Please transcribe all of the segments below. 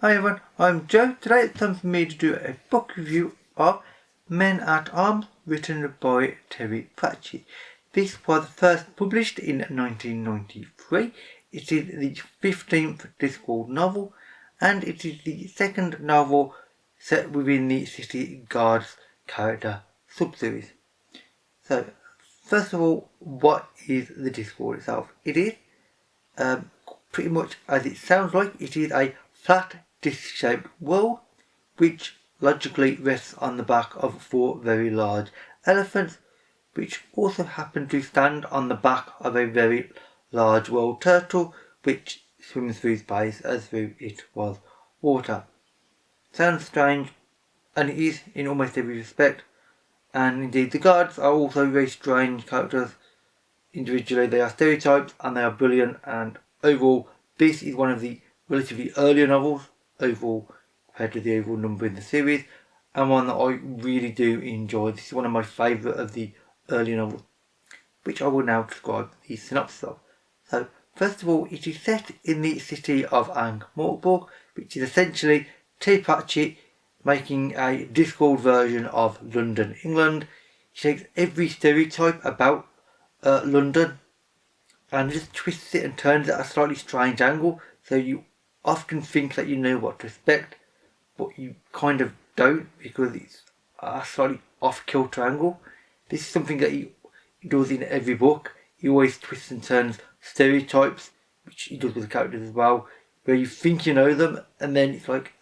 Hi everyone, I'm Joe. Today it's time for me to do a book review of Men at Arms, written by Terry Pratchett. This was first published in 1993. It is the 15th Discworld novel, and it is the second novel set within the City Guards character subseries. So, first of all, what is the Discworld itself? It is pretty much as it sounds like. It is a flat disc-shaped world which logically rests on the back of 4 very large elephants, which also happen to stand on the back of a very large world turtle which swims through space as though it was water. Sounds strange, and it is in almost every respect, and indeed the guards are also very strange characters. Individually they are stereotypes and they are brilliant, and overall this is one of the relatively earlier novels overall compared to the overall number in the series, and one that I really do enjoy. This is one of my favourite of the earlier novels, which I will now describe the synopsis of. So first of all, it is set in the city of Ankh-Morpork, which is essentially T. Pratchett making a Discworld version of London, England. He takes every stereotype about London and just twists it and turns it at a slightly strange angle, so you often think that you know what to expect, but you kind of don't, because it's a slightly off-kilter angle. This is something that he does in every book. He always twists and turns stereotypes, which he does with the characters as well, where you think you know them, and then it's like,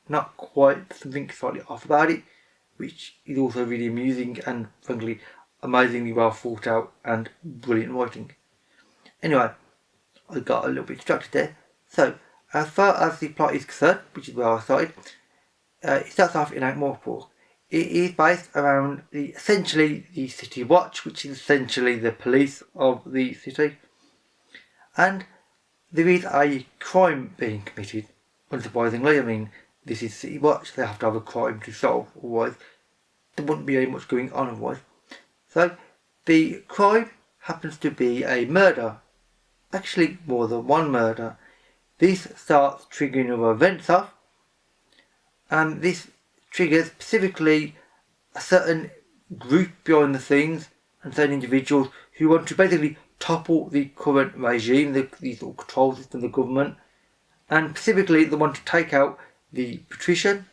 not quite, something slightly off about it, which is also really amusing and frankly amazingly well thought out and brilliant writing. Anyway, I got a little bit distracted there. So, as far as the plot is concerned, which is where I started, it starts off in Ankh-Morpork. It is based around essentially the City Watch, which is essentially the police of the city. And there is a crime being committed, unsurprisingly. I mean, this is City Watch, they have to have a crime to solve, otherwise there wouldn't be very much going on otherwise. So, the crime happens to be a murder. Actually, more than one murder. This starts triggering other events off, and this triggers specifically a certain group behind the scenes and certain individuals who want to basically topple the current regime, the sort of control system of the government, and specifically they want to take out the patrician,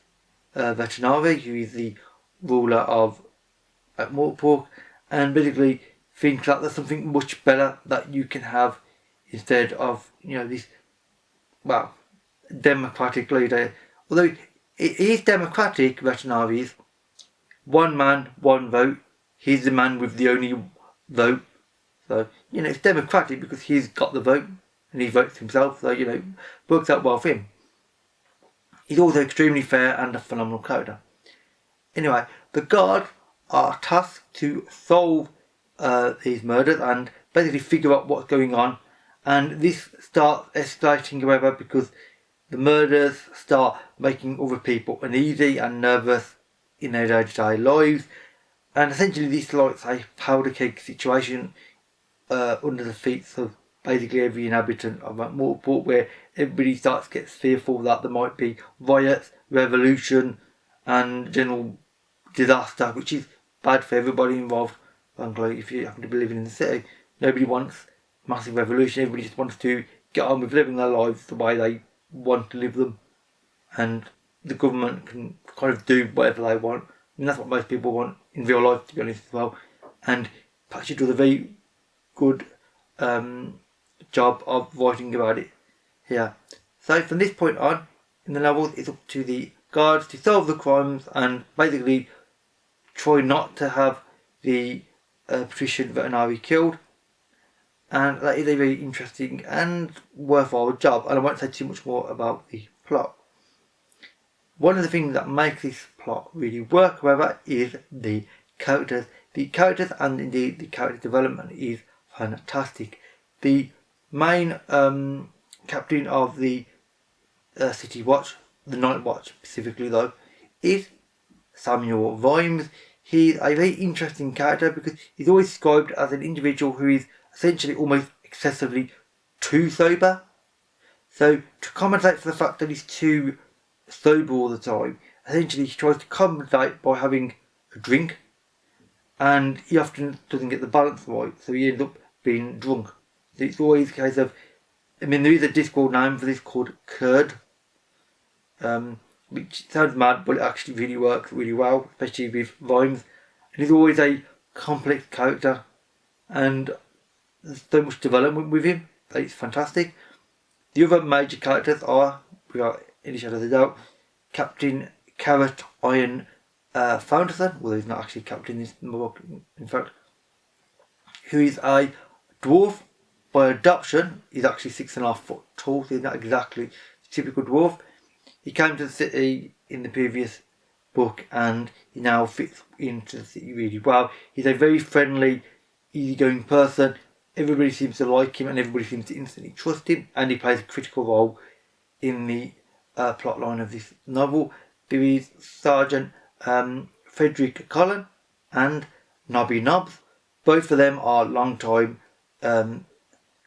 Vetinari, who is the ruler of Morpork, and basically think that there's something much better that you can have instead of, this, well, democratic leader. Although it is democratic, Vetinari's, one man, one vote. He's the man with the only vote. So, it's democratic because he's got the vote and he votes himself. So, works out well for him. He's also extremely fair and a phenomenal character. Anyway, the guards are tasked to solve these murders and basically figure out what's going on. And this starts escalating, however, because the murders start making other people uneasy and nervous in their day-to-day lives. And essentially this is a powder keg situation under the feet of basically every inhabitant of Morpork, where everybody starts to get fearful that there might be riots, revolution and general disaster, which is bad for everybody involved. Frankly, if you happen to be living in the city, nobody wants massive revolution. Everybody just wants to get on with living their lives the way they want to live them, and the government can kind of do whatever they want. I mean, that's what most people want in real life, to be honest, as well. And Pratchett does a very good job of writing about it here. So from this point on in the novels, it's up to the guards to solve the crimes and basically try not to have the patrician Vetinari killed. And that is a very interesting and worthwhile job, and I won't say too much more about the plot. One of the things that makes this plot really work, however, is the characters. The characters and indeed the character development is fantastic. The main captain of the City Watch, the Night Watch specifically though, is Samuel Vimes. He's a very interesting character because he's always described as an individual who is essentially almost excessively too sober. So to compensate for the fact that he's too sober all the time, essentially he tries to compensate by having a drink, and he often doesn't get the balance right, so he ends up being drunk. So it's always a case of, there is a Discworld name for this called Curd, which sounds mad, but it actually really works really well, especially with rhymes. And he's always a complex character, and there's so much development with him that it's fantastic. The other major characters are, without any shadow of a doubt, Captain Carrot Iron Founderson, well, he's not actually captain in this book, in fact, who is a dwarf by adoption. He's actually 6.5 foot tall, so he's not exactly a typical dwarf. He came to the city in the previous book, and he now fits into the city really well. He's a very friendly, easygoing person. Everybody seems to like him, and everybody seems to instantly trust him, and he plays a critical role in the plot line of this novel. There is Sergeant Frederick Cullen and Nobby Nobbs. Both of them are long-time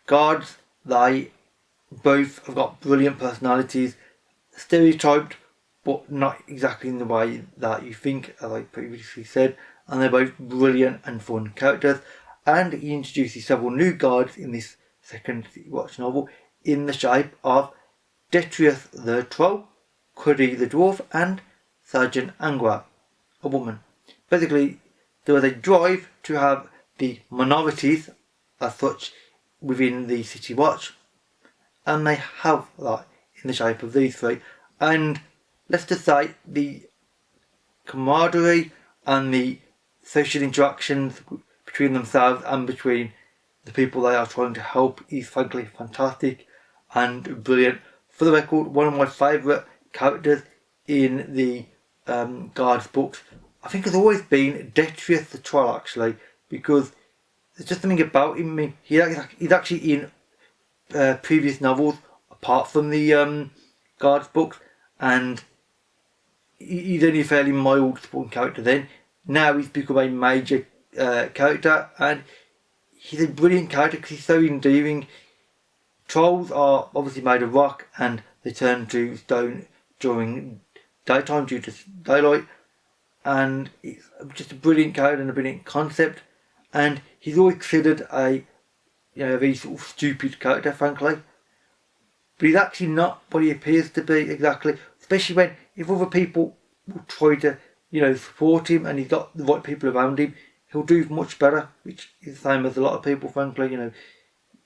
guards. They both have got brilliant personalities, stereotyped but not exactly in the way that you think, as I previously said, and they're both brilliant and fun characters. And he introduces several new guards in this second City Watch novel in the shape of Detrius the Troll, Cuddy the Dwarf, and Sergeant Angua, a woman. Basically, there was a drive to have the minorities as such within the City Watch, and they have that in the shape of these three. And let's just say the camaraderie and the social interactions between themselves and between the people they are trying to help is frankly fantastic and brilliant. For the record, one of my favourite characters in the Guards books, I think, has always been Detrius the Troll, actually, because there's just something about him. I mean, he's actually in previous novels apart from the Guards books, and he's only a fairly mild supporting character then. Now he's become a major character, and he's a brilliant character because he's so endearing. Trolls are obviously made of rock, and they turn to stone during daytime due to daylight, and it's just a brilliant character and a brilliant concept. And he's always considered a very sort of stupid character, frankly, but he's actually not what he appears to be exactly. Especially when, if other people will try to support him and he's got the right people around him, he'll do much better, which is the same as a lot of people, frankly.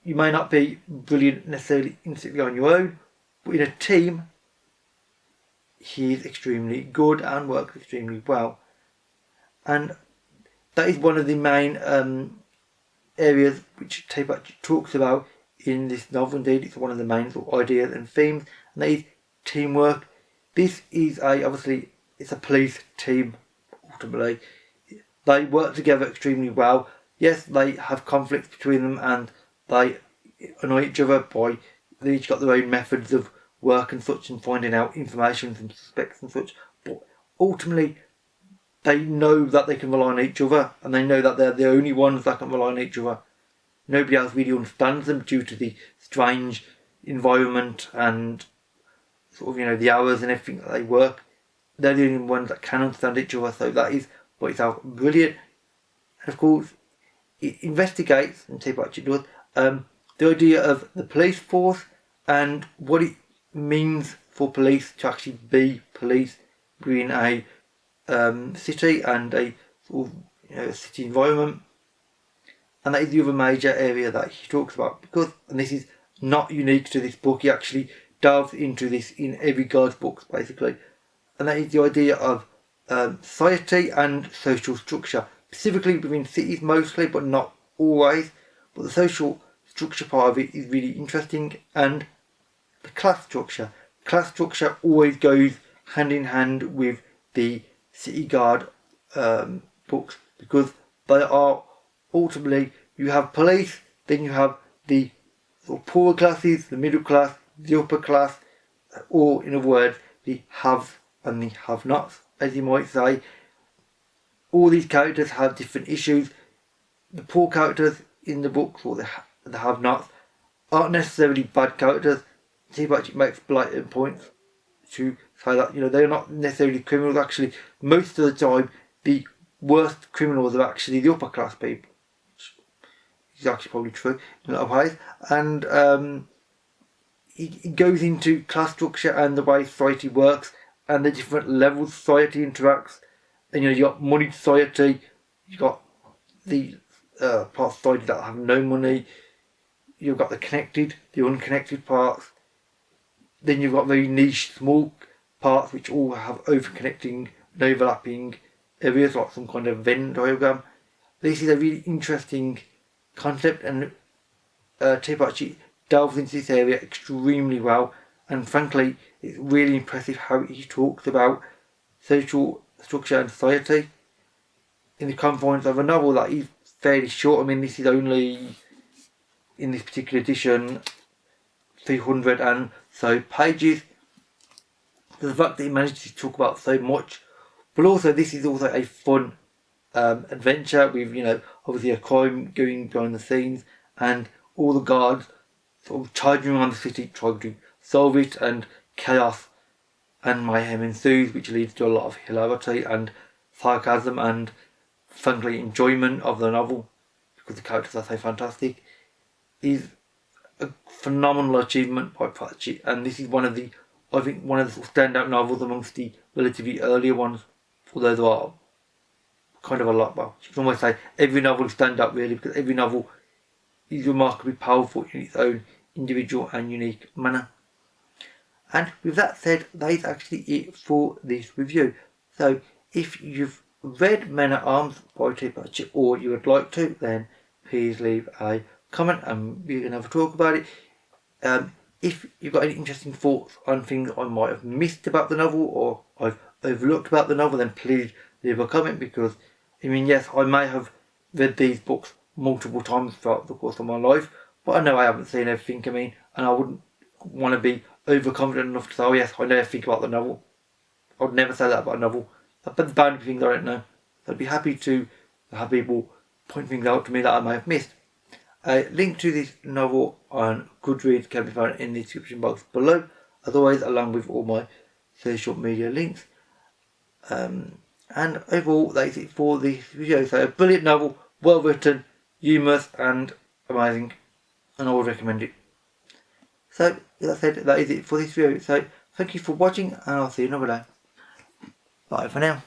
You may not be brilliant necessarily instantly on your own, but in a team, he's extremely good and works extremely well. And that is one of the main areas which Pratchett talks about in this novel. Indeed, it's one of the main sort of ideas and themes, and that is teamwork. This is obviously it's a police team. Ultimately, they work together extremely well. Yes, they have conflicts between them, and they annoy each other by they each got their own methods of work and such, and finding out information from suspects and such. But ultimately, they know that they can rely on each other, and they know that they're the only ones that can rely on each other. Nobody else really understands them due to the strange environment and sort of the hours and everything that they work. They're the only ones that can understand each other, so that is by itself brilliant. And of course, it investigates, and Pratchett does, the idea of the police force and what it means for police to actually be police within a city and a sort of city environment. And that is the other major area that he talks about, because, and this is not unique to this book, he actually delves into this in every Guards book basically, and that is the idea of society and social structure, specifically within cities mostly, but not always. But the social structure part of it is really interesting, and the class structure. Class structure always goes hand in hand with the City Guard books, because they are ultimately, you have police, then you have the sort of poorer classes, the middle class, the upper class, or in other words, the haves and the have-nots, as you might say. All these characters have different issues. The poor characters in the books, or the have-nots, aren't necessarily bad characters. Tea Pratchett makes blatant points to say that, you know, they're not necessarily criminals. Actually, most of the time, the worst criminals are actually the upper class people. Which is actually probably true in a lot of ways. And it goes into class structure and the way society works and the different levels society interacts. And you know, you got money society, you got the part of society that have no money, you've got the connected, the unconnected parts. Then you've got very niche, small parts which all have overconnecting and overlapping areas, like some kind of Venn diagram. This is a really interesting concept, and Tea Pratchett delves into this area extremely well, and frankly it's really impressive how he talks about social structure and society in the confines of a novel that is fairly short. I mean, this is only, in this particular edition, 300 and so pages. So the fact that he managed to talk about so much, but also this is also a fun adventure with, you know, obviously a crime going behind the scenes and all the guards sort of charging around the city trying to solve it, and chaos and mayhem ensues, which leads to a lot of hilarity and sarcasm and frankly enjoyment of the novel because the characters are so fantastic. Is a phenomenal achievement by Pratchett, and this is one of the, I think, one of the sort of standout novels amongst the relatively earlier ones, although there are kind of a lot. Well, you can almost say every novel stands out really, because every novel is remarkably powerful in its own individual and unique manner. And with that said, that is actually it for this review. So if you've read Men at Arms by Tea Pratchett, or you would like to, then please leave a comment and we can have a talk about it. If you've got any interesting thoughts on things I might have missed about the novel or I've overlooked about the novel, then please leave a comment, because I mean, yes, I may have read these books multiple times throughout the course of my life, but I know I haven't seen everything. I mean, and I wouldn't want to be overconfident enough to say, oh yes, I know everything about the novel. I would never say that about a novel. But there's bound to be things I don't know. So I'd be happy to have people point things out to me that I may have missed. A link to this novel on Goodreads can be found in the description box below, as always, along with all my social media links. And overall, that is it for this video. So a brilliant novel, well written, humorous and amazing, and I would recommend it. So, as I said, that is it for this video. So, thank you for watching, and I'll see you another day. Bye for now.